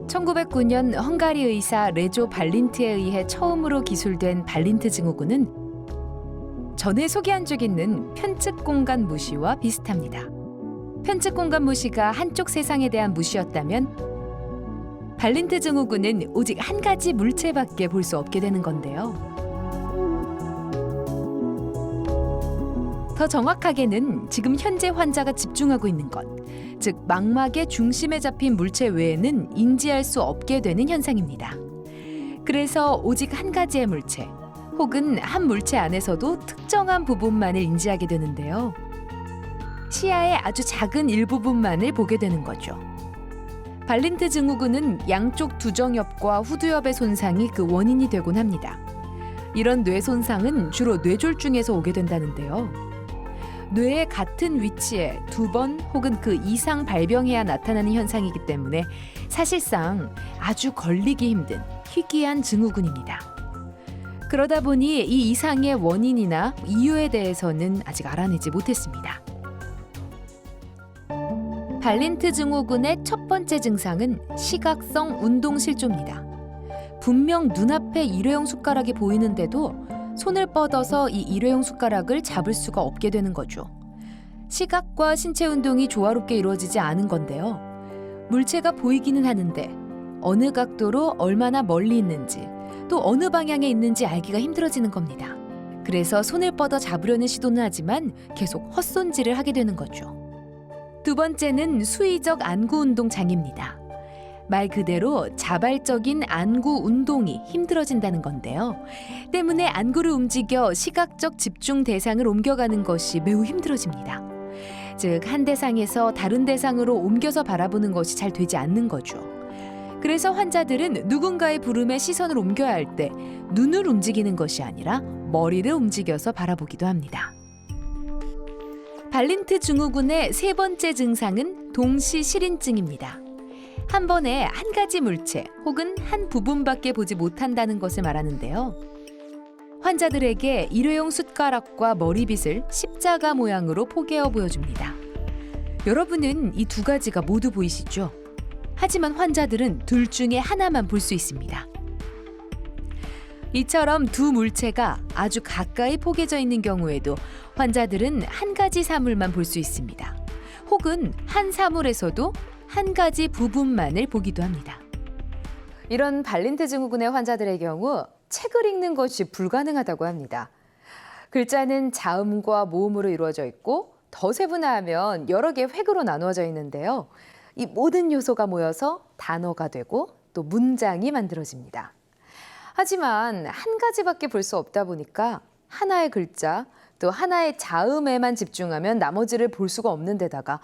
1909년 헝가리 의사 레조 발린트에 의해 처음으로 기술된 발린트 증후군은 전에 소개한 적 있는 편측 공간 무시와 비슷합니다. 편측 공간 무시가 한쪽 세상에 대한 무시였다면 발린트 증후군은 오직 한 가지 물체밖에 볼 수 없게 되는 건데요. 더 정확하게는 지금 현재 환자가 집중하고 있는 것, 즉 망막의 중심에 잡힌 물체 외에는 인지할 수 없게 되는 현상입니다. 그래서 오직 한 가지의 물체, 혹은 한 물체 안에서도 특정한 부분만을 인지하게 되는데요. 시야의 아주 작은 일부분만을 보게 되는 거죠. 발린트 증후군은 양쪽 두정엽과 후두엽의 손상이 그 원인이 되곤 합니다. 이런 뇌 손상은 주로 뇌졸중에서 오게 된다는데요. 뇌의 같은 위치에 2번 혹은 그 이상 발병해야 나타나는 현상이기 때문에 사실상 아주 걸리기 힘든 희귀한 증후군입니다. 그러다 보니 이 이상의 원인이나 이유에 대해서는 아직 알아내지 못했습니다. 발린트 증후군의 첫 번째 증상은 시각성 운동실조입니다. 분명 눈앞에 일회용 숟가락이 보이는데도 손을 뻗어서 이 일회용 숟가락을 잡을 수가 없게 되는 거죠. 시각과 신체 운동이 조화롭게 이루어지지 않은 건데요. 물체가 보이기는 하는데 어느 각도로 얼마나 멀리 있는지 또 어느 방향에 있는지 알기가 힘들어지는 겁니다. 그래서 손을 뻗어 잡으려는 시도는 하지만 계속 헛손질을 하게 되는 거죠. 두 번째는 수의적 안구 운동 장애입니다. 말 그대로 자발적인 안구 운동이 힘들어진다는 건데요. 때문에 안구를 움직여 시각적 집중 대상을 옮겨가는 것이 매우 힘들어집니다. 즉, 한 대상에서 다른 대상으로 옮겨서 바라보는 것이 잘 되지 않는 거죠. 그래서 환자들은 누군가의 부름에 시선을 옮겨야 할 때 눈을 움직이는 것이 아니라 머리를 움직여서 바라보기도 합니다. 발린트 증후군의 세 번째 증상은 동시실인증입니다. 한 번에 한 가지 물체 혹은 한 부분밖에 보지 못한다는 것을 말하는데요. 환자들에게 일회용 숟가락과 머리빗을 십자가 모양으로 포개어 보여줍니다. 여러분은 이 두 가지가 모두 보이시죠? 하지만 환자들은 둘 중에 하나만 볼 수 있습니다. 이처럼 두 물체가 아주 가까이 포개져 있는 경우에도 환자들은 한 가지 사물만 볼 수 있습니다. 혹은 한 사물에서도 한 가지 부분만을 보기도 합니다. 이런 발린트 증후군의 환자들의 경우 책을 읽는 것이 불가능하다고 합니다. 글자는 자음과 모음으로 이루어져 있고 더 세분화하면 여러 개의 획으로 나누어져 있는데요. 이 모든 요소가 모여서 단어가 되고 또 문장이 만들어집니다. 하지만 한 가지밖에 볼 수 없다 보니까 하나의 글자 또 하나의 자음에만 집중하면 나머지를 볼 수가 없는 데다가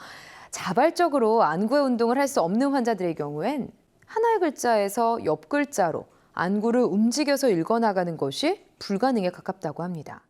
자발적으로 안구의 운동을 할 수 없는 환자들의 경우엔 하나의 글자에서 옆 글자로 안구를 움직여서 읽어나가는 것이 불가능에 가깝다고 합니다.